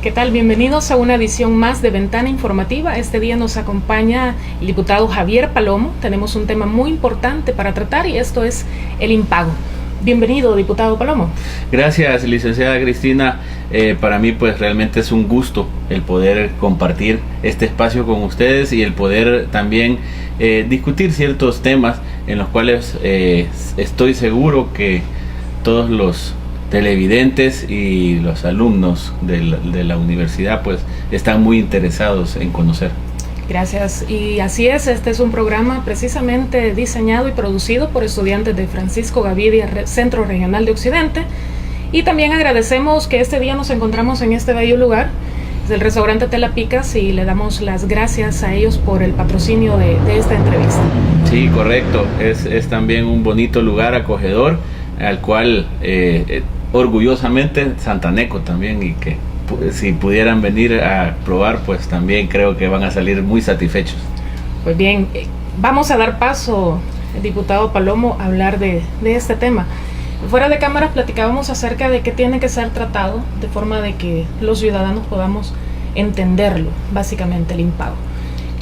¿Qué tal? Bienvenidos a una edición más de Ventana Informativa. Este día nos acompaña el diputado Javier Palomo. Tenemos un tema muy importante para tratar y esto es el impago. Bienvenido, diputado Palomo. Gracias, licenciada Cristina. Para mí pues realmente es un gusto el poder compartir este espacio con ustedes y el poder también discutir ciertos temas en los cuales estoy seguro que todos los televidentes y los alumnos de la universidad pues están muy interesados en conocer. Gracias, y así es, este es un programa precisamente diseñado y producido por estudiantes de Francisco Gavidia Centro Regional de Occidente, y también agradecemos que este día nos encontramos en este bello lugar, es el restaurante Tela Picas, y le damos las gracias a ellos por el patrocinio de esta entrevista. Sí, correcto, es también un bonito lugar acogedor, al cual orgullosamente santaneco también, y que si pudieran venir a probar pues también creo que van a salir muy satisfechos. Pues bien, vamos a dar paso, diputado Palomo, a hablar de este tema. Fuera de cámaras platicábamos acerca de qué tiene que ser tratado de forma de que los ciudadanos podamos entenderlo, básicamente el impago.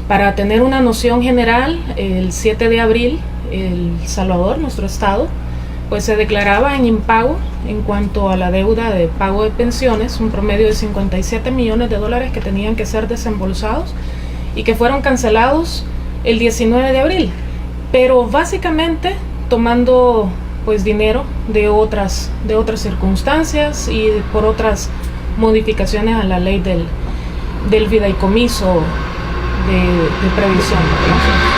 Para tener una noción general, el 7 de abril, El Salvador, nuestro estado, pues se declaraba en impago en cuanto a la deuda de pago de pensiones, un promedio de 57 millones de dólares que tenían que ser desembolsados y que fueron cancelados el 19 de abril, pero básicamente tomando pues dinero de otras circunstancias y por otras modificaciones a la ley del fideicomiso de previsión.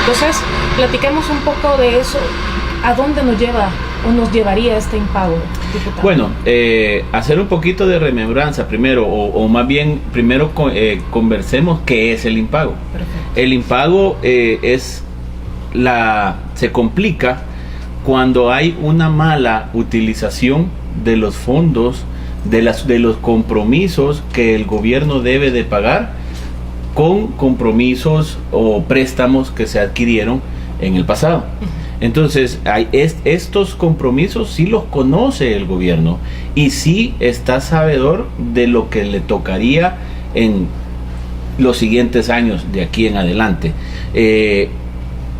Entonces, platiquemos un poco de eso. ¿A dónde nos lleva o nos llevaría este impago, diputado? Bueno, hacer un poquito de remembranza primero, o más bien primero conversemos qué es el impago. Perfecto. El impago se complica cuando hay una mala utilización de los fondos, de los compromisos que el gobierno debe de pagar con compromisos o préstamos que se adquirieron en el pasado. Entonces, estos compromisos sí los conoce el gobierno y sí está sabedor de lo que le tocaría en los siguientes años de aquí en adelante.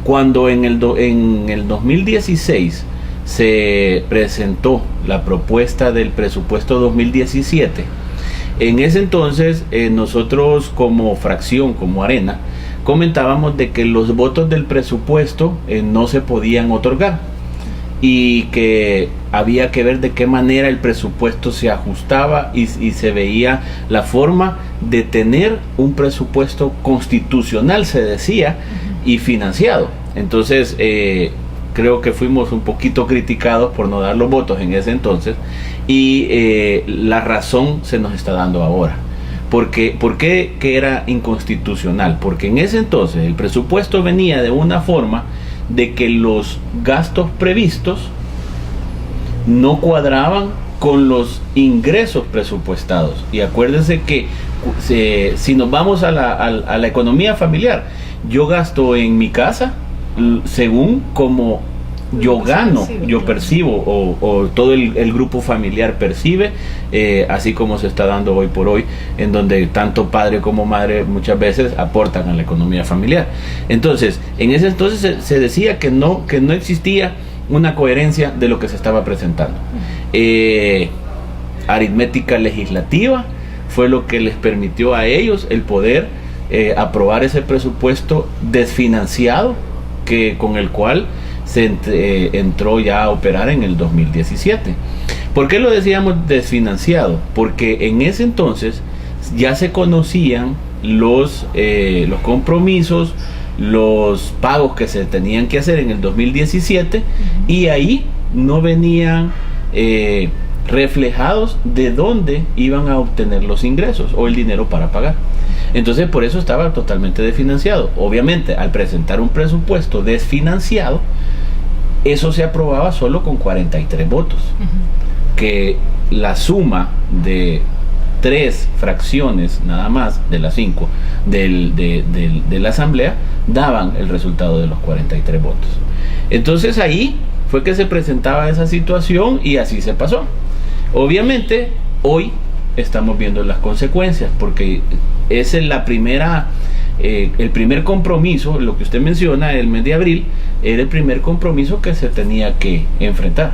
Cuando en el 2016 se presentó la propuesta del presupuesto 2017, en ese entonces nosotros como fracción, como Arena, comentábamos de que los votos del presupuesto no se podían otorgar y que había que ver de qué manera el presupuesto se ajustaba y se veía la forma de tener un presupuesto constitucional, se decía, y financiado. Entonces creo que fuimos un poquito criticados por no dar los votos en ese entonces, y la razón se nos está dando ahora. ¿Por qué que era inconstitucional? Porque en ese entonces el presupuesto venía de una forma de que los gastos previstos no cuadraban con los ingresos presupuestados. Y acuérdense que si nos vamos a la economía familiar, yo gasto en mi casa según como yo gano, yo percibo, o todo el grupo familiar percibe, así como se está dando hoy por hoy, en donde tanto padre como madre muchas veces aportan a la economía familiar. Entonces, en ese entonces se decía que no existía una coherencia de lo que se estaba presentando. Aritmética legislativa fue lo que les permitió a ellos el poder aprobar ese presupuesto desfinanciado, con el cual se entró ya a operar en el 2017. ¿Por qué lo decíamos desfinanciado? Porque en ese entonces ya se conocían los compromisos, los pagos que se tenían que hacer en el 2017, y ahí no venían reflejados de dónde iban a obtener los ingresos o el dinero para pagar. Entonces por eso estaba totalmente desfinanciado. Obviamente al presentar un presupuesto desfinanciado, eso se aprobaba solo con 43 votos, que la suma de 3 fracciones nada más de las 5 de la asamblea daban el resultado de los 43 votos. Entonces ahí fue que se presentaba esa situación y así se pasó. Obviamente hoy estamos viendo las consecuencias, porque esa es la primera, el primer compromiso, lo que usted menciona, el mes de abril, era el primer compromiso que se tenía que enfrentar.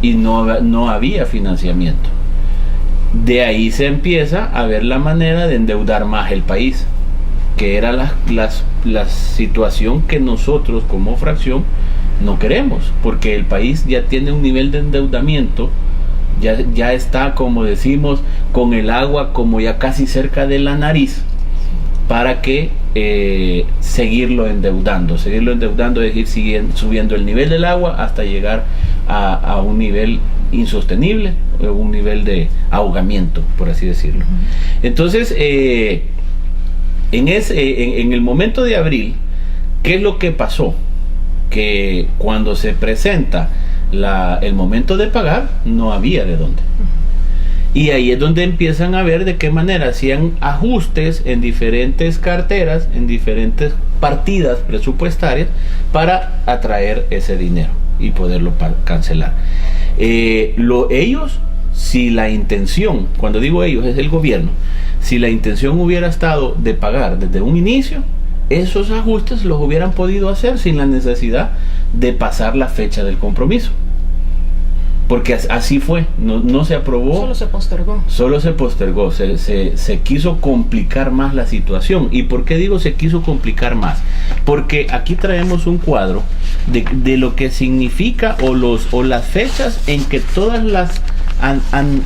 Y no había financiamiento. De ahí se empieza a ver la manera de endeudar más el país, que era la situación que nosotros como fracción no queremos, porque el país ya tiene un nivel de endeudamiento, ya está, como decimos, con el agua como ya casi cerca de la nariz, para que seguirlo endeudando, es decir, subiendo el nivel del agua hasta llegar a un nivel insostenible, un nivel de ahogamiento, por así decirlo. Entonces, en el momento de abril, ¿qué es lo que pasó? Que cuando se presenta el momento de pagar, no había de dónde. Y ahí es donde empiezan a ver de qué manera hacían ajustes en diferentes carteras, en diferentes partidas presupuestarias para atraer ese dinero y poderlo cancelar. Ellos, si la intención, cuando digo ellos es el gobierno, si la intención hubiera estado de pagar desde un inicio, esos ajustes los hubieran podido hacer sin la necesidad de pasar la fecha del compromiso. Porque así fue, no se aprobó. Solo se postergó. Se quiso complicar más la situación. ¿Y por qué digo se quiso complicar más? Porque aquí traemos un cuadro de lo que significa o las fechas en que todas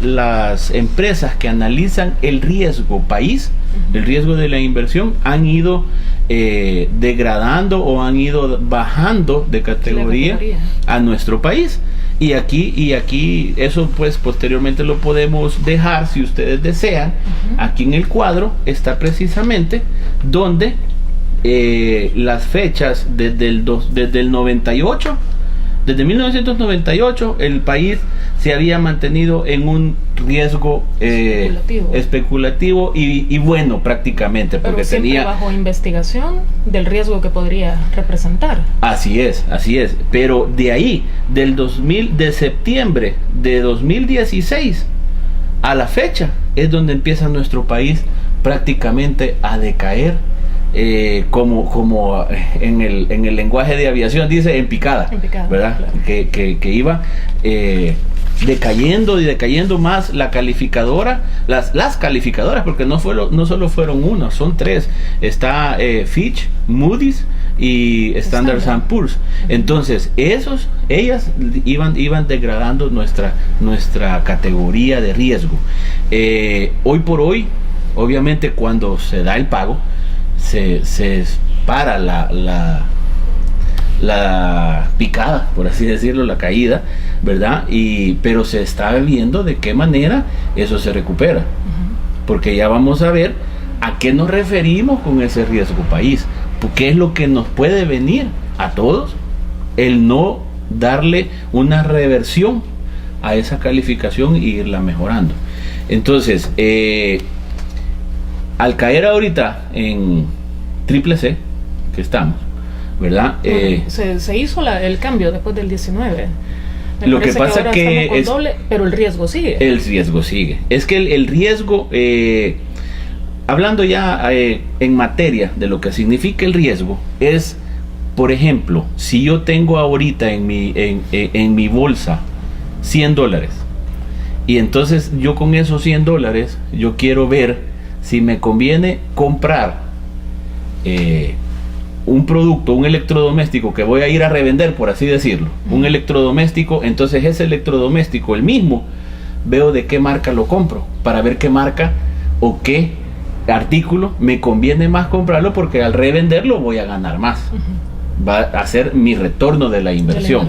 las empresas que analizan el riesgo país, el riesgo de la inversión, han ido degradando o han ido bajando de categoría a nuestro país. Y aquí eso pues posteriormente lo podemos dejar si ustedes desean. Aquí en el cuadro está precisamente donde las fechas desde el 98, desde 1998 el país se había mantenido en un riesgo especulativo y bueno prácticamente, porque pero siempre tenía bajo investigación del riesgo que podría representar. Así es, pero de ahí, de septiembre de 2016 a la fecha, es donde empieza nuestro país prácticamente a decaer, como en el lenguaje de aviación dice, en picada, ¿verdad? Claro. Que iba decayendo más la calificadora, las calificadoras, porque no solo fueron una, son tres. Está Fitch, Moody's y Standard & Poor's. Entonces ellas iban degradando nuestra categoría de riesgo. Hoy por hoy, obviamente, cuando se da el pago, se para la picada, por así decirlo, la caída, ¿verdad? Pero se está viendo de qué manera eso se recupera, porque ya vamos a ver a qué nos referimos con ese riesgo país, qué es lo que nos puede venir a todos el no darle una reversión a esa calificación y irla mejorando. Entonces, al caer ahorita en triple C, que estamos, ¿verdad? Se hizo el cambio después del 19. Lo que pasa que es doble, pero el riesgo sigue. El riesgo sigue. Es que el riesgo, hablando ya en materia de lo que significa el riesgo, es, por ejemplo, si yo tengo ahorita en mi bolsa $100 y entonces yo con esos $100 yo quiero ver si me conviene comprar un producto, un electrodoméstico que voy a ir a revender, por así decirlo, un electrodoméstico. Entonces ese electrodoméstico, el mismo, veo de qué marca lo compro, para ver qué marca o qué artículo me conviene más comprarlo, porque al revenderlo voy a ganar más. Va a ser mi retorno de la inversión,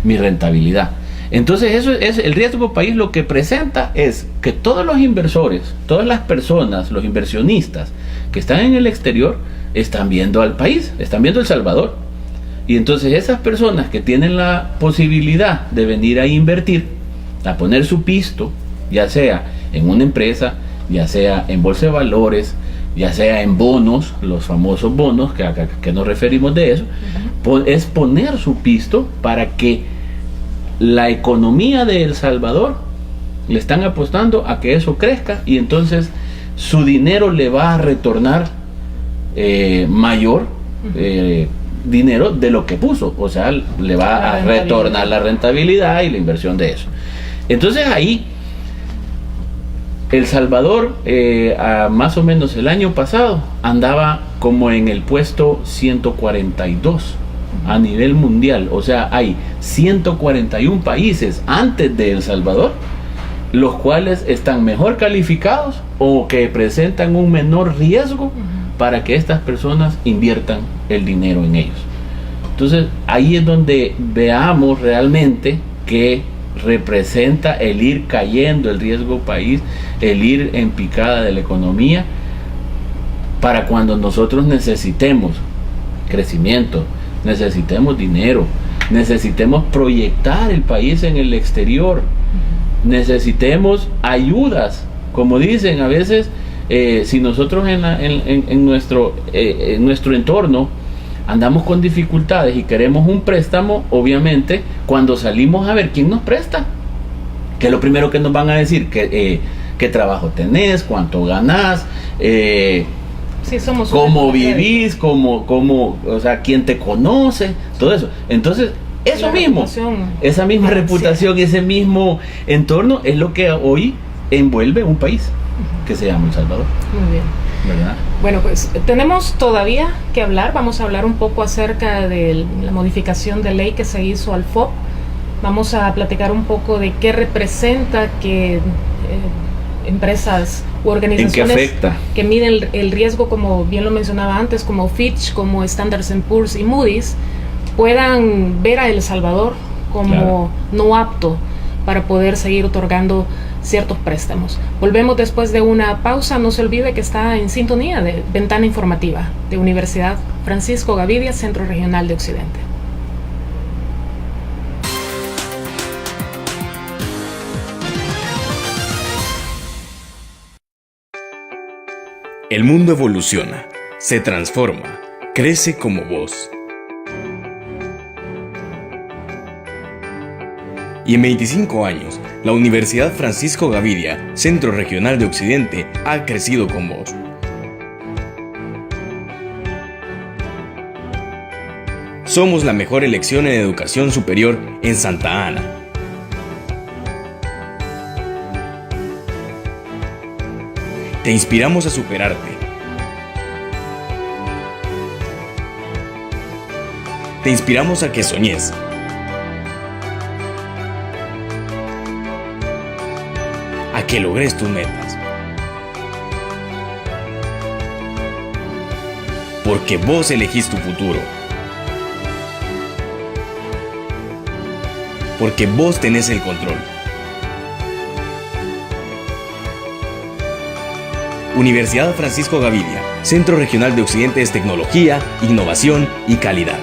mi rentabilidad. Entonces eso es el riesgo país. Lo que presenta es que todos los inversores, todas las personas, los inversionistas que están en el exterior, están viendo al país, están viendo El Salvador. Y entonces esas personas que tienen la posibilidad de venir a invertir, a poner su pisto, ya sea en una empresa, ya sea en bolsa de valores, ya sea en bonos, los famosos bonos, que nos referimos de eso, es poner su pisto para que la economía de El Salvador le están apostando a que eso crezca y entonces su dinero le va a retornar mayor dinero de lo que puso, o sea, le va a retornar la rentabilidad y la inversión de eso. Entonces ahí El Salvador, más o menos el año pasado, andaba como en el puesto 142 a nivel mundial. O sea, hay 141 países antes de El Salvador, los cuales están mejor calificados o que presentan un menor riesgo para que estas personas inviertan el dinero en ellos. Entonces, ahí es donde veamos realmente que representa el ir cayendo el riesgo país, el ir en picada de la economía, para cuando nosotros necesitemos crecimiento, necesitemos dinero, necesitemos proyectar el país en el exterior, necesitemos ayudas, como dicen a veces, si nosotros en nuestro entorno andamos con dificultades y queremos un préstamo, obviamente cuando salimos a ver quién nos presta, que es lo primero que nos van a decir, qué trabajo tenés, cuánto ganás, sí, cómo vivís, o sea, quién te conoce, todo eso. Entonces, eso mismo, esa misma reputación, ese mismo entorno es lo que hoy envuelve un país que se llama El Salvador. Muy bien. ¿Verdad? Bueno, pues tenemos todavía que hablar. Vamos a hablar un poco acerca de la modificación de ley que se hizo al FOP. Vamos a platicar un poco de qué representa que empresas u organizaciones que miden el riesgo, como bien lo mencionaba antes, como Fitch, como Standard & Poor's y Moody's, puedan ver a El Salvador como no apto para poder seguir otorgando ciertos préstamos. Volvemos después de una pausa. No se olvide que está en sintonía de Ventana Informativa de Universidad Francisco Gavidia, Centro Regional de Occidente. El mundo evoluciona, se transforma, crece como vos. Y en 25 años, la Universidad Francisco Gavidia, Centro Regional de Occidente, ha crecido con vos. Somos la mejor elección en educación superior en Santa Ana. Te inspiramos a superarte. Te inspiramos a que soñes. A que logres tus metas. Porque vos elegís tu futuro. Porque vos tenés el control. Universidad Francisco Gavidia, Centro Regional de Occidente es tecnología, innovación y calidad.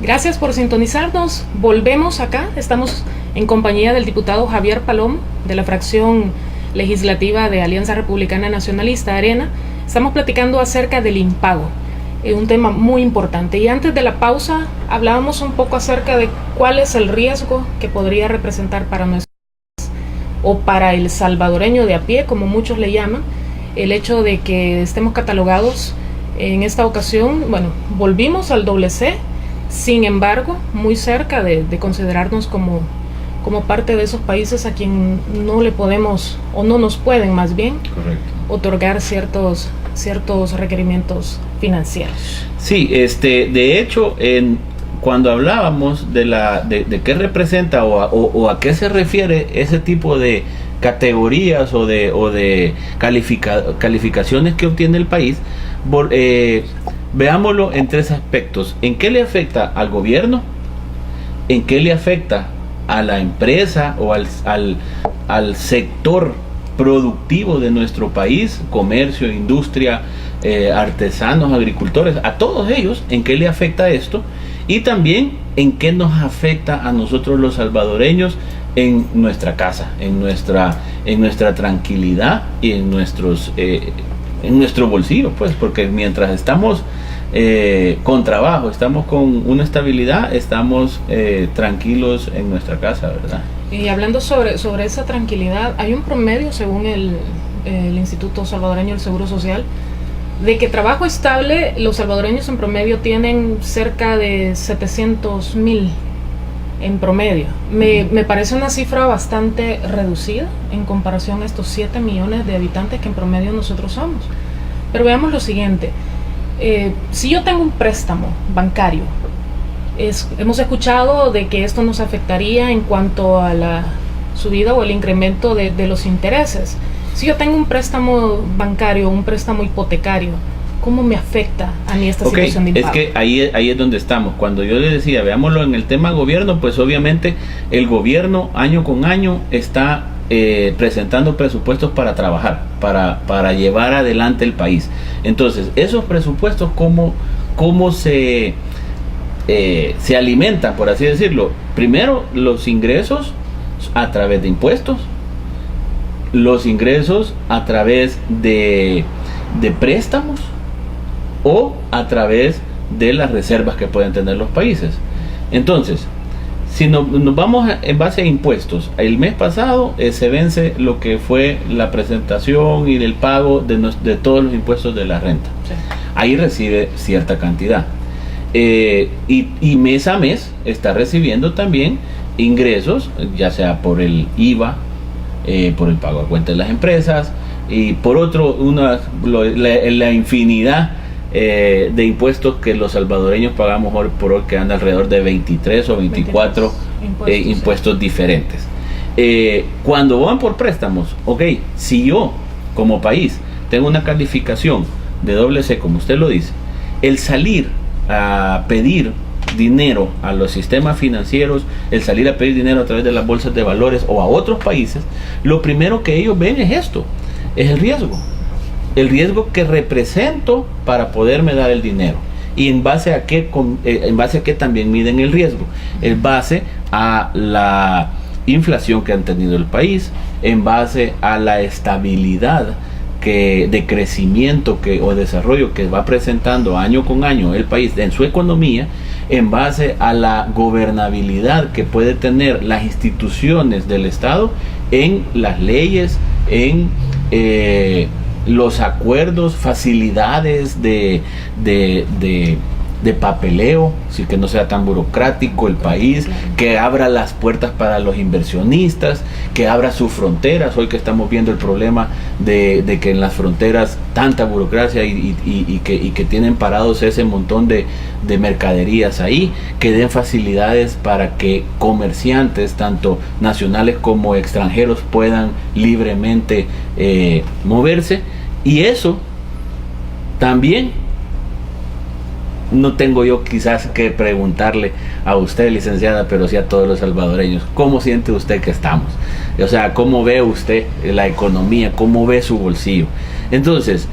Gracias por sintonizarnos. Volvemos acá. Estamos en compañía del diputado Javier Palomo, de la fracción legislativa de Alianza Republicana Nacionalista, ARENA. Estamos platicando acerca del impago, un tema muy importante. Y antes de la pausa hablábamos un poco acerca de cuál es el riesgo que podría representar para nuestro país, o para el salvadoreño de a pie, como muchos le llaman, el hecho de que estemos catalogados en esta ocasión. Bueno, volvimos al doble C, sin embargo, muy cerca de considerarnos como parte de esos países a quien no le podemos, o no nos pueden más bien, correcto, otorgar ciertos requerimientos financieros. Sí, de hecho, cuando hablábamos de qué representa o a qué se refiere ese tipo de categorías o de calificaciones que obtiene el país, veámoslo en tres aspectos: en qué le afecta al gobierno, en qué le afecta a la empresa o al sector productivo de nuestro país, comercio, industria, artesanos, agricultores, a todos ellos, en qué le afecta esto, y también en qué nos afecta a nosotros los salvadoreños en nuestra casa, en nuestra tranquilidad y en nuestro bolsillo, pues, porque mientras estamos con trabajo, estamos con una estabilidad, estamos tranquilos en nuestra casa, ¿verdad? Y hablando sobre esa tranquilidad, hay un promedio, según el Instituto Salvadoreño del Seguro Social, de que trabajo estable, los salvadoreños en promedio tienen cerca de 700,000 en promedio. Me parece una cifra bastante reducida en comparación a estos 7 millones de habitantes que en promedio nosotros somos. Pero veamos lo siguiente: si yo tengo un préstamo bancario, hemos escuchado de que esto nos afectaría en cuanto a la subida o el incremento de los intereses. Si yo tengo un préstamo bancario, un préstamo hipotecario, ¿cómo me afecta a mí esta situación de impago? Es que ahí es donde estamos. Cuando yo le decía, veámoslo en el tema gobierno, pues obviamente el gobierno año con año está presentando presupuestos para trabajar, para llevar adelante el país. Entonces, esos presupuestos, ¿cómo se alimentan, por así decirlo? Primero, los ingresos a través de impuestos, los ingresos a través de préstamos, o a través de las reservas que pueden tener los países. Entonces, si nos vamos en base a impuestos, el mes pasado se vence lo que fue la presentación y el pago de todos los impuestos de la renta. Sí. Ahí recibe cierta cantidad. Y mes a mes está recibiendo también ingresos, ya sea por el IVA, por el pago a cuenta de las empresas, y por otro, la infinidad de impuestos que los salvadoreños pagamos hoy por hoy, que anda alrededor de 23 o 24 impuestos diferentes. Cuando van por préstamos, si yo como país tengo una calificación de doble C, como usted lo dice, el salir a pedir dinero a los sistemas financieros, el salir a pedir dinero a través de las bolsas de valores o a otros países, lo primero que ellos ven es esto, es el riesgo que represento para poderme dar el dinero. Y en base a qué también miden el riesgo, en base a la inflación que han tenido el país, en base a la estabilidad de crecimiento o desarrollo que va presentando año con año el país en su economía, en base a la gobernabilidad que puede tener las instituciones del Estado en las leyes, en los acuerdos, facilidades de papeleo, así que no sea tan burocrático el país, que abra las puertas para los inversionistas, que abra sus fronteras. Hoy que estamos viendo el problema de que en las fronteras tanta burocracia y que tienen parados ese montón de mercaderías ahí, que den facilidades para que comerciantes, tanto nacionales como extranjeros, puedan libremente moverse. Y eso también no tengo yo quizás que preguntarle a usted, licenciada, pero sí a todos los salvadoreños: ¿cómo siente usted que estamos? O sea, ¿cómo ve usted la economía? ¿Cómo ve su bolsillo? Entonces,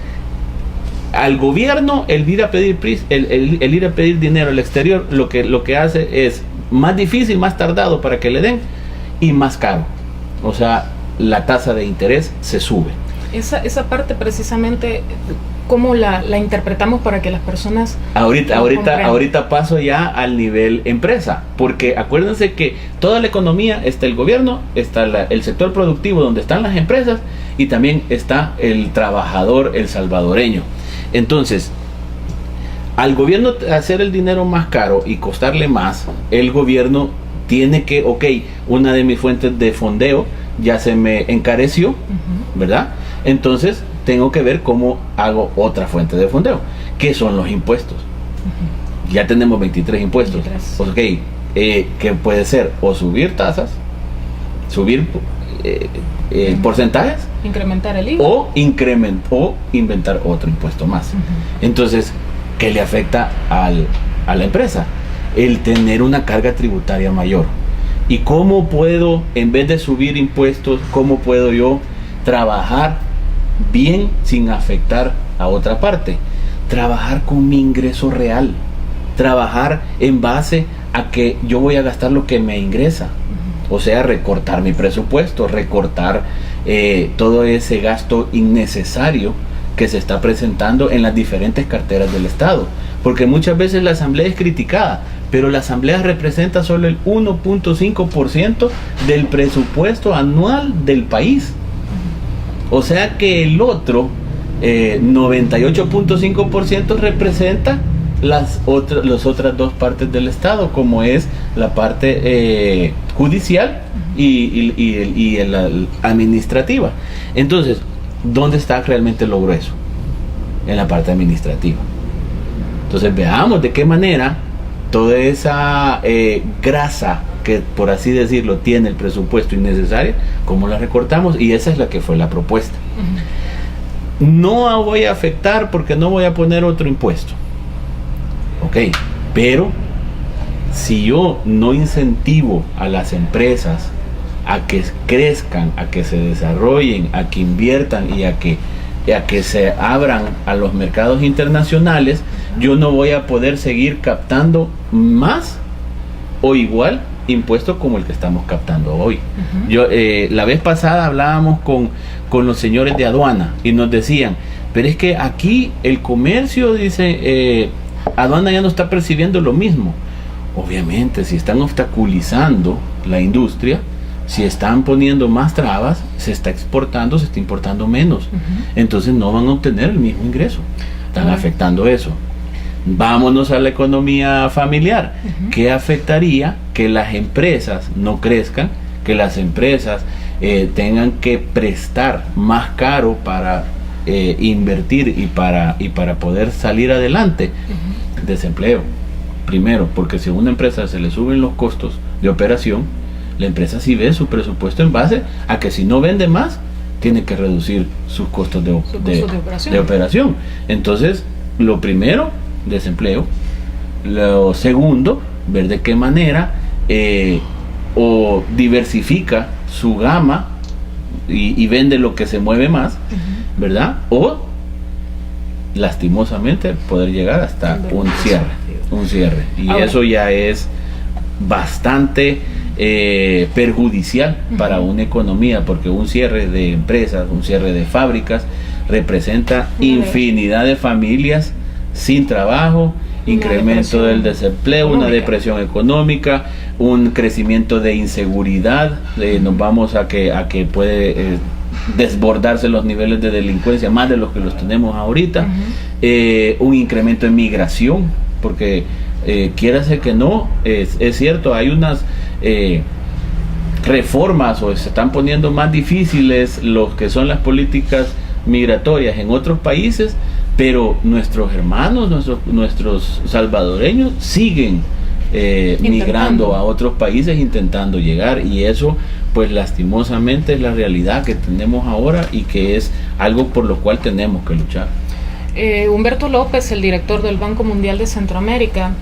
al gobierno, el ir a pedir dinero al exterior, lo que hace es más difícil, más tardado para que le den, y más caro. O sea, la tasa de interés se sube. Esa parte precisamente, ¿cómo la interpretamos para que las personas... Ahorita paso ya al nivel empresa, porque acuérdense que toda la economía está el gobierno, está el sector productivo donde están las empresas y también está el trabajador, el salvadoreño. Entonces, al gobierno hacer el dinero más caro y costarle más, el gobierno tiene que, una de mis fuentes de fondeo ya se me encareció, ¿verdad? Entonces tengo que ver cómo hago otra fuente de fondeo, que son los impuestos. Ya tenemos 23 impuestos. 23. Que puede ser o subir tasas, subir porcentajes, incrementar el IVA o inventar otro impuesto más. Entonces, ¿qué le afecta a la empresa? El tener una carga tributaria mayor. ¿Y cómo puedo, en vez de subir impuestos, cómo puedo yo trabajar bien sin afectar a otra parte? Trabajar con mi ingreso real, trabajar en base a que yo voy a gastar lo que me ingresa, o sea, recortar mi presupuesto, recortar todo ese gasto innecesario que se está presentando en las diferentes carteras del Estado, porque muchas veces la asamblea es criticada, pero la asamblea representa solo el 1.5% del presupuesto anual del país. O sea que el otro 98.5% representa las otras dos partes del Estado, como es la parte judicial y la administrativa. Entonces, ¿dónde está realmente lo grueso? En la parte administrativa. Entonces, veamos de qué manera toda esa grasa que, por así decirlo, tiene el presupuesto innecesario, cómo la recortamos, y esa es la que fue la propuesta. No voy a afectar porque no voy a poner otro impuesto, pero si yo no incentivo a las empresas a que crezcan, a que se desarrollen, a que inviertan y a que se abran a los mercados internacionales, yo no voy a poder seguir captando más o igual impuestos como el que estamos captando hoy. Yo la vez pasada hablábamos con los señores de aduana y nos decían, pero es que aquí el comercio, dice, aduana ya no está percibiendo lo mismo. Obviamente, si están obstaculizando la industria, si están poniendo más trabas, se está exportando, se está importando menos. Entonces no van a obtener el mismo ingreso. Están afectando eso. Vámonos a la economía familiar. ¿Qué afectaría que las empresas no crezcan? Que las empresas tengan que prestar más caro para invertir y para poder salir adelante. Desempleo. Primero, porque si a una empresa se le suben los costos de operación, la empresa sí ve su presupuesto en base a que si no vende más, tiene que reducir sus costos de operación. Entonces, lo primero, desempleo. Lo segundo, ver de qué manera o diversifica su gama y vende lo que se mueve más, ¿verdad? O lastimosamente poder llegar hasta un cierre. Y eso ya es bastante perjudicial para una economía, porque un cierre de empresas, un cierre de fábricas representa infinidad de familias sin trabajo, incremento del desempleo, una depresión económica, un crecimiento de inseguridad, nos vamos a que puede desbordarse los niveles de delincuencia más de los que los tenemos ahorita, un incremento en migración, porque quiérase que no, es cierto, hay unas reformas o se están poniendo más difíciles lo que son las políticas migratorias en otros países, pero nuestros hermanos, nuestros salvadoreños siguen migrando a otros países intentando llegar, y eso pues lastimosamente es la realidad que tenemos ahora y que es algo por lo cual tenemos que luchar. Humberto López, el director del Banco Mundial de Centroamérica,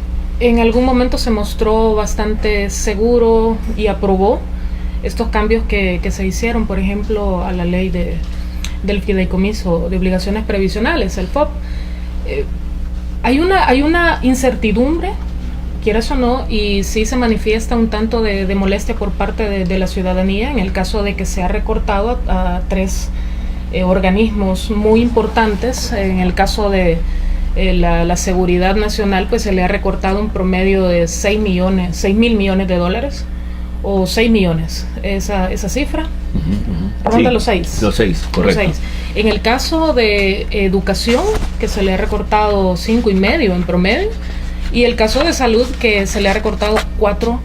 en algún momento se mostró bastante seguro y aprobó estos cambios que se hicieron, por ejemplo, a la ley del fideicomiso de obligaciones previsionales, el FOP. Hay una incertidumbre quieras o no, y sí se manifiesta un tanto de molestia por parte de la ciudadanía en el caso de que se ha recortado a tres organismos muy importantes. En el caso de la seguridad nacional, pues se le ha recortado un promedio de 6 mil millones de dólares, o 6 millones, esa cifra. Ronda Sí, los 6. Los 6, correcto. Los 6. En el caso de educación, que se le ha recortado 5,5 en promedio, y el caso de salud, que se le ha recortado 4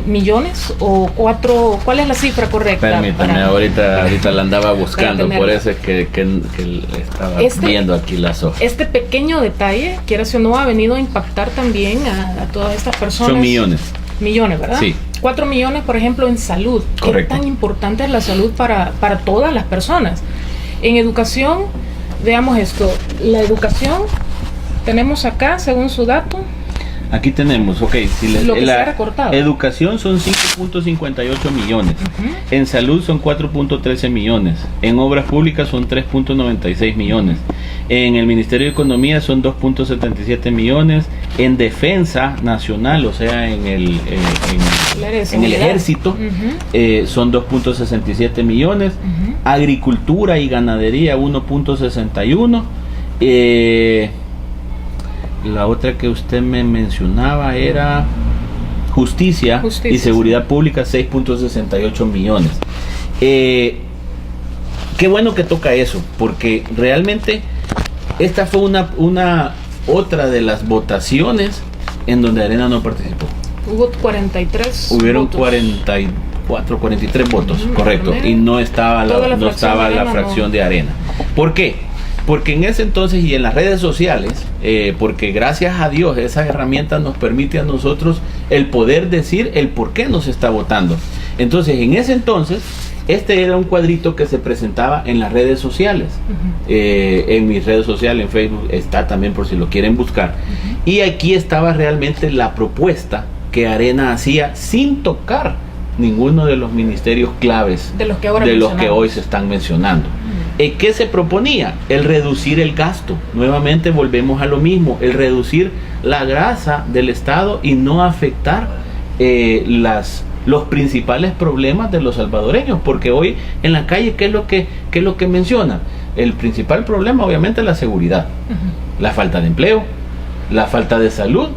millones o 4. ¿Cuál es la cifra correcta? Permítame, ahorita la andaba buscando, por eso es que estaba viendo aquí las hojas. Este pequeño detalle, quieras o no, ha venido a impactar también a todas estas personas. Son millones. Millones, ¿verdad? Sí. 4 millones, por ejemplo, en salud. Correcto. ¿Qué tan importante es la salud para todas las personas? En educación, veamos esto. La educación, tenemos acá, según su dato, Aquí tenemos, ok, lo que se la ha recortado. educación son 5.58 millones, en salud son 4.13 millones, en obras públicas son 3.96 millones, en el Ministerio de Economía son 2.77 millones, en defensa nacional, o sea, en el ejército, son 2.67 millones, agricultura y ganadería 1.61, la otra que usted me mencionaba era justicia y seguridad pública, 6.68 millones. Qué bueno que toca eso, porque realmente esta fue otra de las votaciones en donde Arena no participó. Hubo 43 Hubieron votos. 43 votos, correcto, y no estaba la fracción de Arena. ¿Por qué? Porque en ese entonces y en las redes sociales, porque gracias a Dios esa herramienta nos permite a nosotros el poder decir el por qué nos está votando. Entonces, en ese entonces, este era un cuadrito que se presentaba en las redes sociales. En mis redes sociales, en Facebook, está también por si lo quieren buscar. Y aquí estaba realmente la propuesta que Arena hacía sin tocar ninguno de los ministerios claves de los que hoy se están mencionando. ¿Qué se proponía? El reducir el gasto. Nuevamente volvemos a lo mismo, el reducir la grasa del Estado y no afectar los principales problemas de los salvadoreños, porque hoy en la calle, ¿qué es lo que mencionan? El principal problema obviamente es la seguridad, la falta de empleo, la falta de salud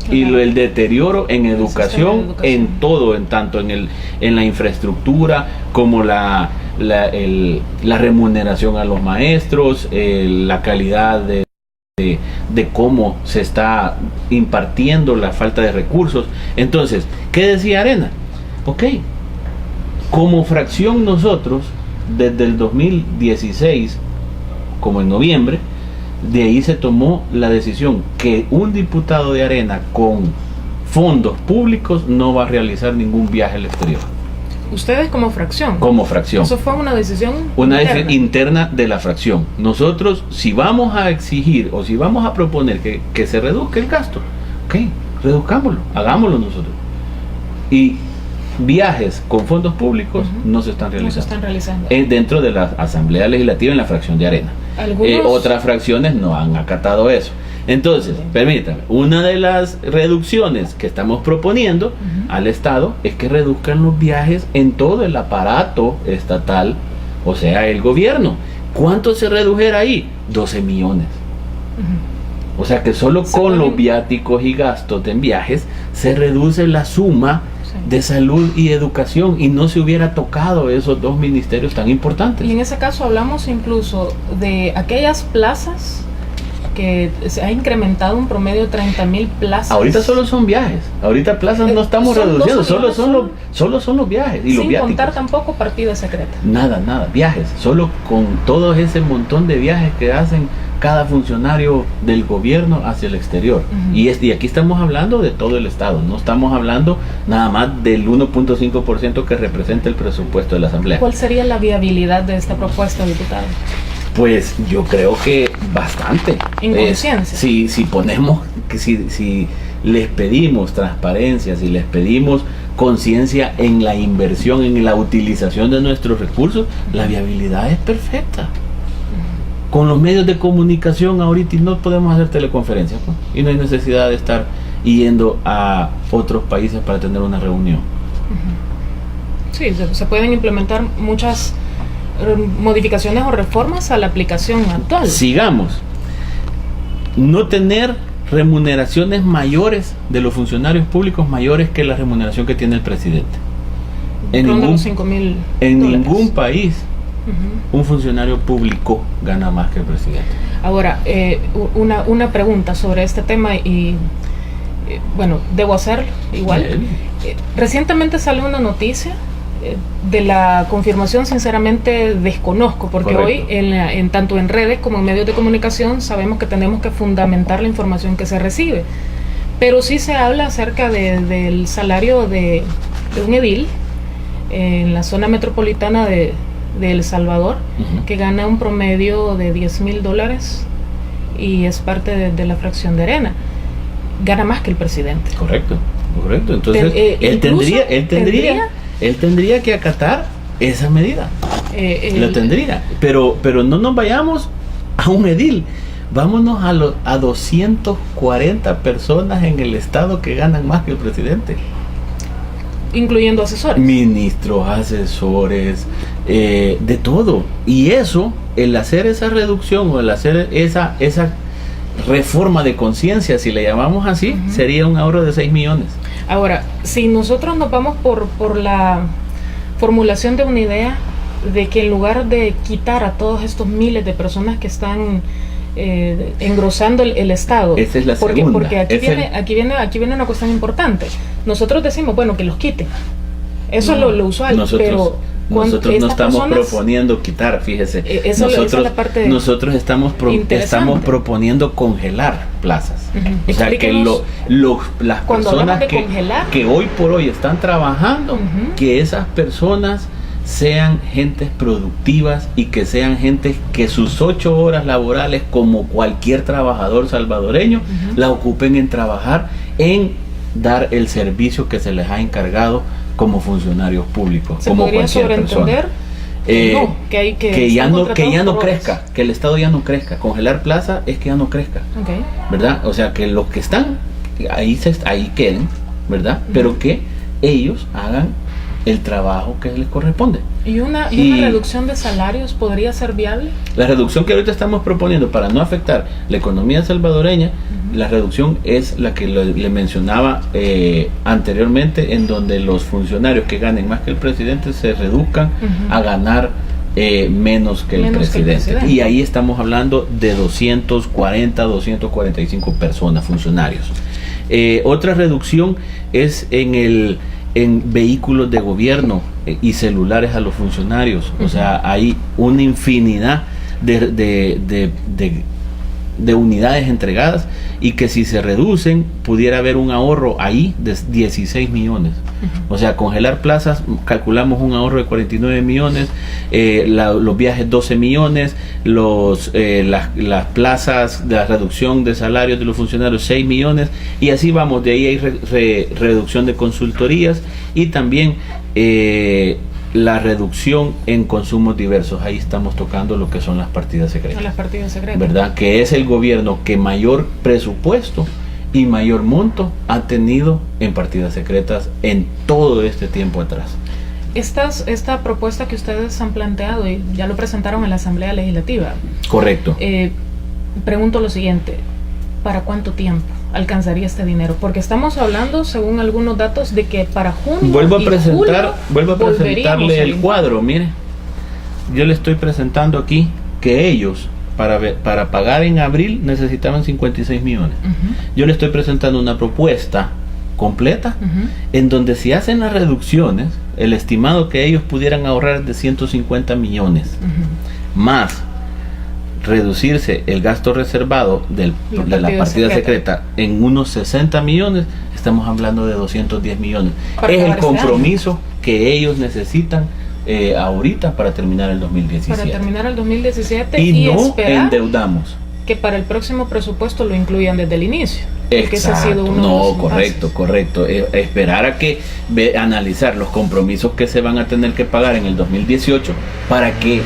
y el deterioro en educación, en todo, tanto en la infraestructura como la remuneración a los maestros, la calidad de cómo se está impartiendo, la falta de recursos. Entonces, ¿qué decía Arena? Ok, como fracción nosotros, desde el 2016, como en noviembre, de ahí se tomó la decisión que un diputado de Arena con fondos públicos no va a realizar ningún viaje al exterior. Ustedes como fracción. Como fracción. Eso fue una decisión interna de la fracción. Nosotros, si vamos a exigir o si vamos a proponer que se reduzca el gasto, ok, reduzcámoslo, hagámoslo nosotros. Y viajes con fondos públicos no se están realizando. Dentro de la Asamblea Legislativa en la fracción de Arena. Otras fracciones no han acatado eso. Entonces, permítame, una de las reducciones que estamos proponiendo al Estado es que reduzcan los viajes en todo el aparato estatal, o sea, el gobierno. ¿Cuánto se redujera ahí? 12 millones. O sea que solo con los viáticos y gastos en viajes se reduce la suma de salud y educación y no se hubiera tocado esos dos ministerios tan importantes. Y en ese caso hablamos incluso de aquellas plazas que se ha incrementado un promedio de 30,000 plazas. Ahorita solo son viajes, ahorita plazas no estamos reduciendo, solo son los viajes y sin los viáticos. Contar tampoco partida secreta. Nada, viajes, solo con todo ese montón de viajes que hacen cada funcionario del gobierno hacia el exterior. Y aquí estamos hablando de todo el Estado, no estamos hablando nada más del 1.5% que representa el presupuesto de la Asamblea. ¿Cuál sería la viabilidad de esta propuesta, diputado? Pues yo creo que bastante. En conciencia. Si ponemos, si les pedimos transparencia, si les pedimos conciencia en la inversión, en la utilización de nuestros recursos, la viabilidad es perfecta. Con los medios de comunicación ahorita no podemos hacer teleconferencias, pues, y no hay necesidad de estar yendo a otros países para tener una reunión. Sí, se pueden implementar muchas modificaciones o reformas a la aplicación actual. Sigamos. No tener remuneraciones mayores de los funcionarios públicos, mayores que la remuneración que tiene el presidente. En los $5,000. ningún país un funcionario público gana más que el presidente. Ahora, una pregunta sobre este tema y bueno, debo hacerlo igual. Recientemente salió una noticia de la confirmación, sinceramente desconozco, porque Correcto. hoy en tanto en redes como en medios de comunicación sabemos que tenemos que fundamentar la información que se recibe, pero sí se habla acerca del salario de un edil en la zona metropolitana de El Salvador, que gana un promedio de $10,000 y es parte de la fracción de Arena. Gana más que el presidente. Correcto. Entonces, él tendría que acatar esa medida. Lo tendría. Pero no nos vayamos a un edil. Vámonos a 240 personas en el estado que ganan más que el presidente. Incluyendo asesores. Ministros, asesores, de todo. Y eso, el hacer esa reducción o el hacer esa reforma de conciencia, si le llamamos así, sería un ahorro de 6 millones. Ahora, si nosotros nos vamos por la formulación de una idea de que en lugar de quitar a todos estos miles de personas que están engrosando el Estado, esa es la porque segunda. aquí viene una cuestión importante. Nosotros decimos, bueno, que los quiten. Eso es lo usual, pero nosotros no estamos proponiendo quitar, fíjese. Esa es la parte nosotros estamos proponiendo congelar plazas. O sea, que las personas que hoy por hoy están trabajando, que esas personas sean gentes productivas y que sean gentes que sus 8 horas laborales, como cualquier trabajador salvadoreño, la ocupen en trabajar, en dar el servicio que se les ha encargado como funcionarios públicos, como cualquier persona. Que ya no crezca, que el Estado ya no crezca. Congelar plaza es que ya no crezca, ¿verdad? O sea, que los que están ahí queden, ¿verdad? Pero que ellos hagan el trabajo que les corresponde. ¿Y una reducción de salarios podría ser viable? La reducción que ahorita estamos proponiendo para no afectar la economía salvadoreña, la reducción es la que le mencionaba anteriormente, en donde los funcionarios que ganen más que el presidente se reduzcan a ganar menos que el presidente. Y ahí estamos hablando de 240, 245 personas, funcionarios. Otra reducción es en vehículos de gobierno y celulares a los funcionarios. O sea, hay una infinidad de unidades entregadas, y que si se reducen pudiera haber un ahorro ahí de 16 millones. O sea, congelar plazas, calculamos un ahorro de 49 millones, los viajes 12 millones, las plazas, la reducción de salarios de los funcionarios 6 millones, y así vamos. De ahí hay reducción de consultorías y también la reducción en consumos diversos. Ahí estamos tocando lo que son las partidas secretas. Las partidas secretas, ¿verdad? Que es el gobierno que mayor presupuesto y mayor monto ha tenido en partidas secretas en todo este tiempo atrás. Esta propuesta que ustedes han planteado y ya lo presentaron en la Asamblea Legislativa. Correcto. Pregunto lo siguiente: ¿para cuánto tiempo alcanzaría este dinero? Porque estamos hablando, según algunos datos, de que para junio vuelvo a presentarle el cuadro. Mire, yo le estoy presentando aquí que ellos para pagar en abril necesitaban 56 millones. Yo le estoy presentando una propuesta completa en donde, si hacen las reducciones, el estimado que ellos pudieran ahorrar es de 150 millones más reducirse el gasto reservado de la partida secreta en unos 60 millones, estamos hablando de 210 millones. Es el compromiso que ellos necesitan ahorita para terminar el 2017. Para terminar el 2017 y no esperar, endeudamos. que para el próximo presupuesto lo incluyan desde el inicio. Exacto, ese ha sido uno de los correcto. Esperar a que analizar los compromisos que se van a tener que pagar en el 2018 para que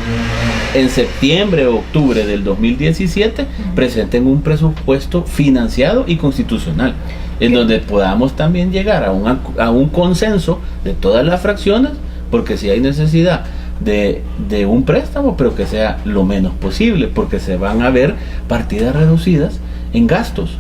en septiembre o octubre del 2017 presenten un presupuesto financiado y constitucional, en donde podamos también llegar a un consenso de todas las fracciones, porque si hay necesidad de un préstamo, pero que sea lo menos posible, porque se van a ver partidas reducidas en gastos,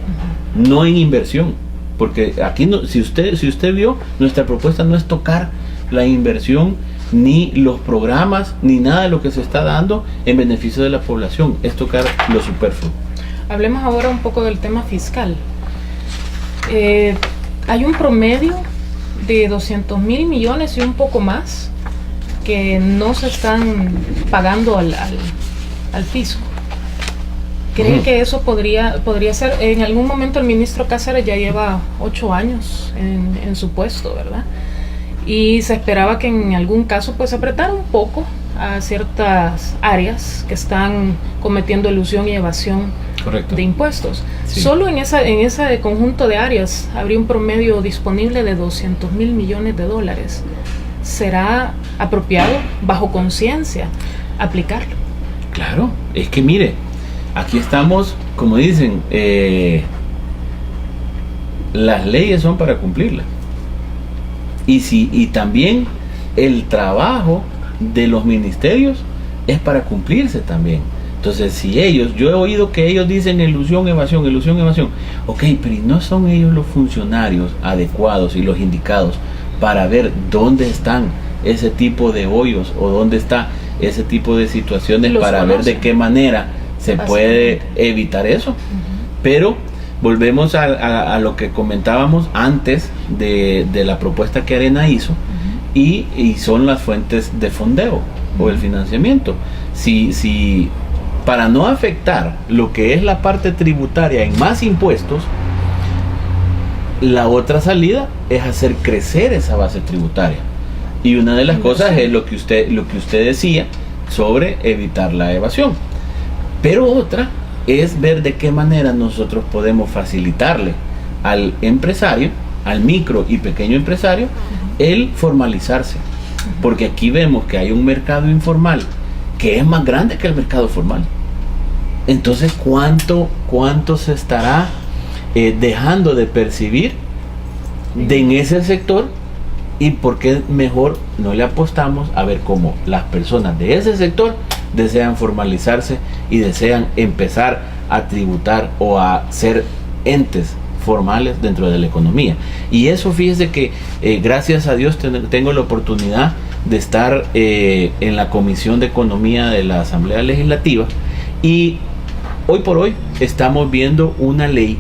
no en inversión, porque aquí no, si usted vio, nuestra propuesta no es tocar la inversión ni los programas ni nada de lo que se está dando en beneficio de la población, es tocar lo superfluo. Hablemos ahora un poco del tema fiscal. Hay un promedio de 200,000 millones y un poco más que no se están pagando al fisco. ¿Cree que eso podría ser? En algún momento el ministro Cáceres ya lleva 8 años en su puesto, ¿verdad? Y se esperaba que en algún caso pues apretara un poco a ciertas áreas que están cometiendo elusión y evasión de impuestos. Sí. Solo en ese conjunto de áreas habría un promedio disponible de 200,000 millones de dólares. ¿Será apropiado, bajo conciencia, aplicarlo? Claro, es que mire, aquí estamos, como dicen, las leyes son para cumplirlas. Y también el trabajo de los ministerios es para cumplirse también. Entonces, si yo he oído que ellos dicen elusión, evasión, ok, pero no son ellos los funcionarios adecuados y los indicados para ver dónde están ese tipo de hoyos o dónde está ese tipo de situaciones para ver de qué manera se puede evitar eso. Pero volvemos a lo que comentábamos antes de la propuesta que Arena hizo, y son las fuentes de fondeo o el financiamiento. Si para no afectar lo que es la parte tributaria en más impuestos, la otra salida es hacer crecer esa base tributaria. Y una de las cosas es lo que usted decía sobre evitar la evasión. Pero otra es ver de qué manera nosotros podemos facilitarle al empresario, al micro y pequeño empresario, el formalizarse. Porque aquí vemos que hay un mercado informal que es más grande que el mercado formal. Entonces, ¿cuánto se estará dejando de percibir en ese sector? ¿Y por qué mejor no le apostamos a ver cómo las personas de ese sector desean formalizarse y desean empezar a tributar o a ser entes formales dentro de la economía? Y eso, fíjese que gracias a Dios tengo la oportunidad de estar en la Comisión de Economía de la Asamblea Legislativa, y hoy por hoy estamos viendo una ley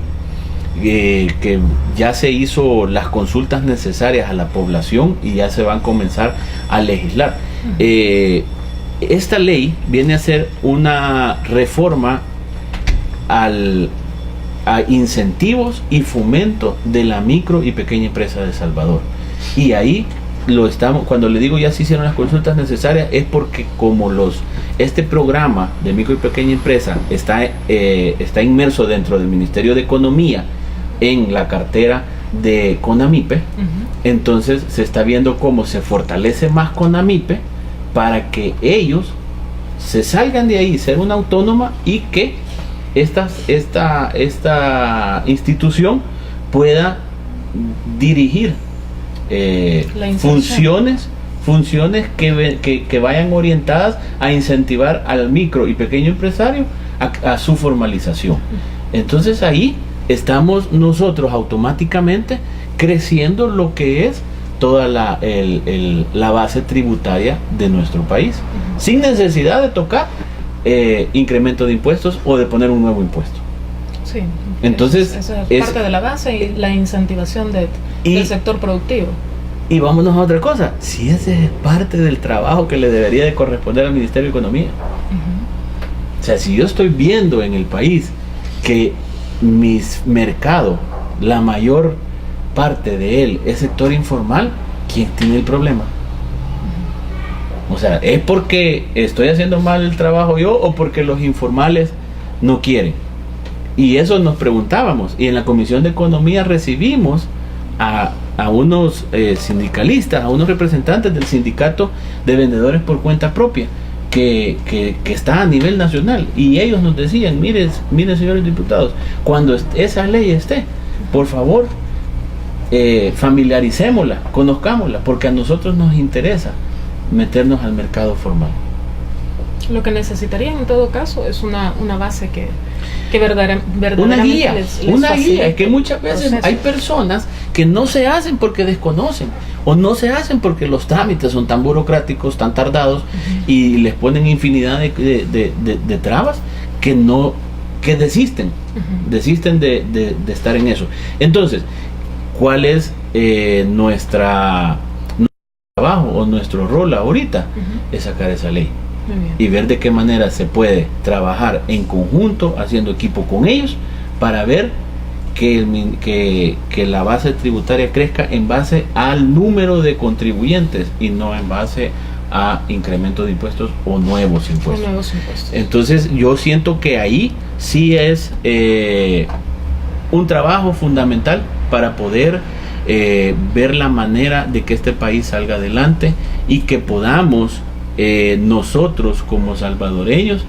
que ya se hizo las consultas necesarias a la población y ya se van a comenzar a legislar. Esta ley viene a ser una reforma a incentivos y fomento de la micro y pequeña empresa de El Salvador. Y ahí cuando le digo ya se hicieron las consultas necesarias, es porque como este programa de micro y pequeña empresa está inmerso dentro del Ministerio de Economía en la cartera de CONAMIPE, entonces se está viendo cómo se fortalece más CONAMIPE para que ellos se salgan de ahí, ser una autónoma, y que esta institución pueda dirigir funciones que vayan orientadas a incentivar al micro y pequeño empresario a su formalización. Entonces ahí estamos nosotros automáticamente creciendo lo que es toda la base tributaria de nuestro país, sin necesidad de tocar incremento de impuestos o de poner un nuevo impuesto. Sí, entonces esa es parte de la base y la incentivación del sector productivo. Y vámonos a otra cosa, si ese es parte del trabajo que le debería de corresponder al Ministerio de Economía. O sea, si yo estoy viendo en el país que mi mercado, la mayor parte de él es sector informal, ¿quién tiene el problema? O sea, ¿es porque estoy haciendo mal el trabajo yo o porque los informales no quieren? Y eso nos preguntábamos. Y en la Comisión de Economía recibimos a unos sindicalistas, a unos representantes del sindicato de vendedores por cuenta propia, que está a nivel nacional. Y ellos nos decían, miren señores diputados, cuando esa ley esté, por favor, familiaricémosla, conozcámosla, porque a nosotros nos interesa meternos al mercado formal. Lo que necesitarían en todo caso es una base que verdaderamente una guía, es que muchas veces proceso. hay personas que no se hacen porque desconocen, o no se hacen porque los trámites son tan burocráticos, tan tardados, y les ponen infinidad de trabas que desisten de estar en eso. Entonces, ¿cuál es nuestro trabajo o nuestro rol ahorita? Es sacar esa ley y ver de qué manera se puede trabajar en conjunto, haciendo equipo con ellos, para ver que la base tributaria crezca en base al número de contribuyentes y no en base a incremento de impuestos o nuevos impuestos. Entonces yo siento que ahí sí es un trabajo fundamental para poder ver la manera de que este país salga adelante y que podamos nosotros como salvadoreños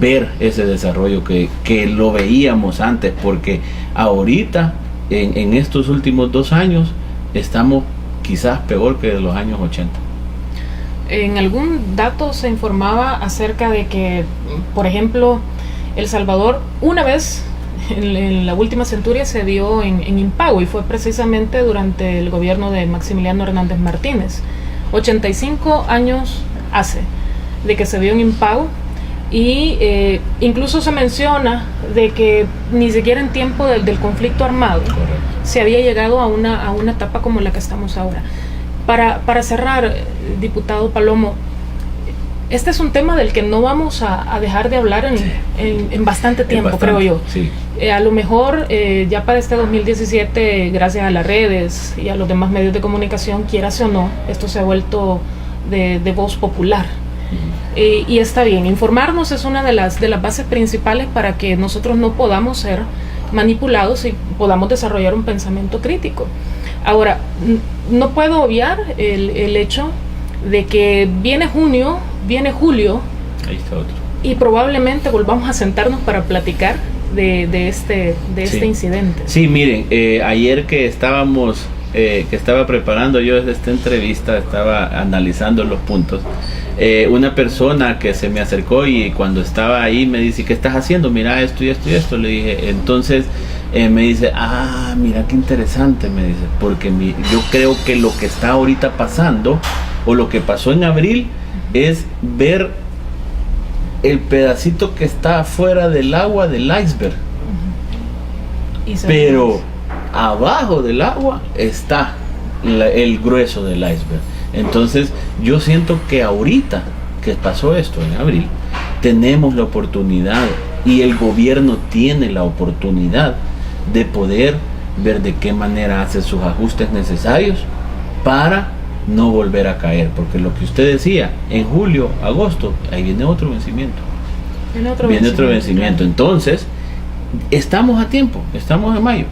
ver ese desarrollo que lo veíamos antes, porque ahorita en estos últimos 2 años estamos quizás peor que de los años 80. En algún dato se informaba acerca de que, por ejemplo, El Salvador una vez en la última centuria se dio en impago, y fue precisamente durante el gobierno de Maximiliano Hernández Martínez. 85 años hace de que se dio en impago, y incluso se menciona de que ni siquiera en tiempo del conflicto armado se había llegado a una etapa como la que estamos ahora. Para cerrar, diputado Palomo, este es un tema del que no vamos a dejar de hablar en bastante tiempo, creo yo. Sí. A lo mejor ya para este 2017, gracias a las redes y a los demás medios de comunicación, quieras o no, esto se ha vuelto de voz popular. Y está bien, informarnos es una de las bases principales para que nosotros no podamos ser manipulados y podamos desarrollar un pensamiento crítico. Ahora, no puedo obviar el hecho de que viene junio, viene julio, ahí está otro, y probablemente volvamos a sentarnos para platicar de este incidente. Sí, miren, ayer que estaba preparando yo esta entrevista, estaba analizando los puntos. Una persona que se me acercó y cuando estaba ahí me dice, ¿qué estás haciendo? Mira esto y esto y esto. Le dije, entonces me dice, mira qué interesante, me dice, porque yo creo que lo que está ahorita pasando, o lo que pasó en abril, es ver el pedacito que está afuera del agua del iceberg. Pero abajo del agua está el grueso del iceberg. Entonces yo siento que ahorita que pasó esto en abril, tenemos la oportunidad, y el gobierno tiene la oportunidad de poder ver de qué manera hace sus ajustes necesarios para no volver a caer, porque lo que usted decía, en julio, agosto, ahí viene otro vencimiento. Viene otro vencimiento. Claro. Entonces, estamos a tiempo, estamos en mayo.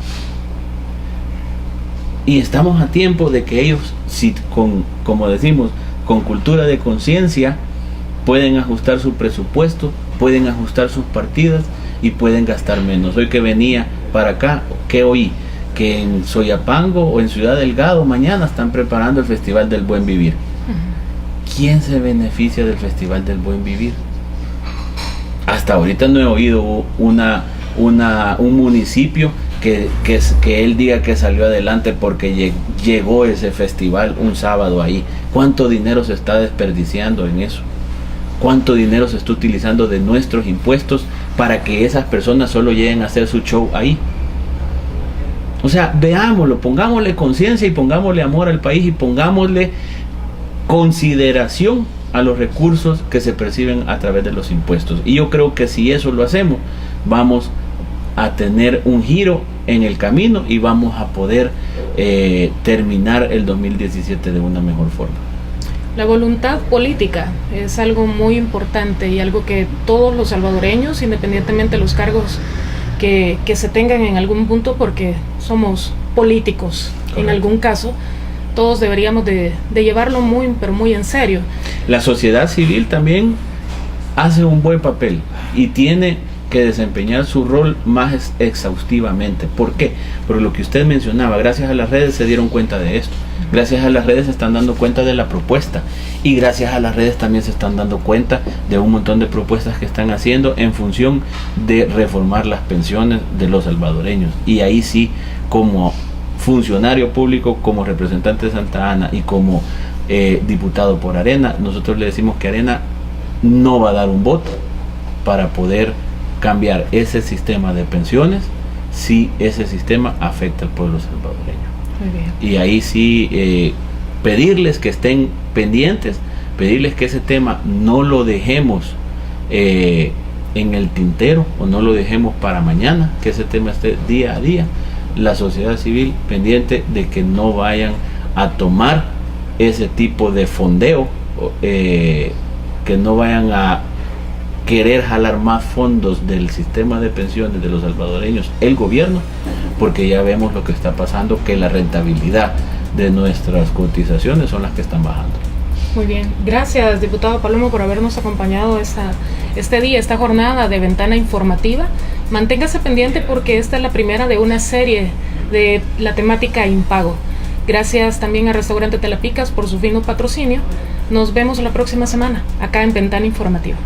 Y estamos a tiempo de que ellos, si como decimos, con cultura de conciencia, pueden ajustar su presupuesto, pueden ajustar sus partidas y pueden gastar menos. Hoy que venía para acá, ¿qué oí? Que en Soyapango o en Ciudad Delgado mañana están preparando el Festival del Buen Vivir. ¿Quién se beneficia del Festival del Buen Vivir? Hasta ahorita no he oído un municipio que él diga que salió adelante porque llegó ese festival un sábado ahí. ¿Cuánto dinero se está desperdiciando en eso? ¿Cuánto dinero se está utilizando de nuestros impuestos para que esas personas solo lleguen a hacer su show ahí? O sea, veámoslo, pongámosle conciencia y pongámosle amor al país y pongámosle consideración a los recursos que se perciben a través de los impuestos. Y yo creo que si eso lo hacemos, vamos a tener un giro en el camino y vamos a poder terminar el 2017 de una mejor forma. La voluntad política es algo muy importante y algo que todos los salvadoreños, independientemente de los cargos que se tengan en algún punto, porque somos políticos. Correcto. En algún caso todos deberíamos de llevarlo muy, pero muy en serio. La sociedad civil también hace un buen papel y tiene que desempeñar su rol más exhaustivamente. ¿Por qué? Por lo que usted mencionaba, gracias a las redes se dieron cuenta de esto, gracias a las redes se están dando cuenta de la propuesta, y gracias a las redes también se están dando cuenta de un montón de propuestas que están haciendo en función de reformar las pensiones de los salvadoreños. Y ahí sí, como funcionario público, como representante de Santa Ana y como diputado por Arena, nosotros le decimos que Arena no va a dar un voto para poder cambiar ese sistema de pensiones si ese sistema afecta al pueblo salvadoreño. Muy bien. Y ahí sí pedirles que estén pendientes, pedirles que ese tema no lo dejemos en el tintero o no lo dejemos para mañana, que ese tema esté día a día. La sociedad civil pendiente de que no vayan a tomar ese tipo de fondeo, que no vayan a querer jalar más fondos del sistema de pensiones de los salvadoreños, el gobierno, porque ya vemos lo que está pasando, que la rentabilidad de nuestras cotizaciones son las que están bajando. Muy bien, gracias diputado Palomo por habernos acompañado este día, esta jornada de Ventana Informativa. Manténgase pendiente porque esta es la primera de una serie de la temática impago. Gracias también a Restaurante Telapicas por su fino patrocinio. Nos vemos la próxima semana acá en Ventana Informativa.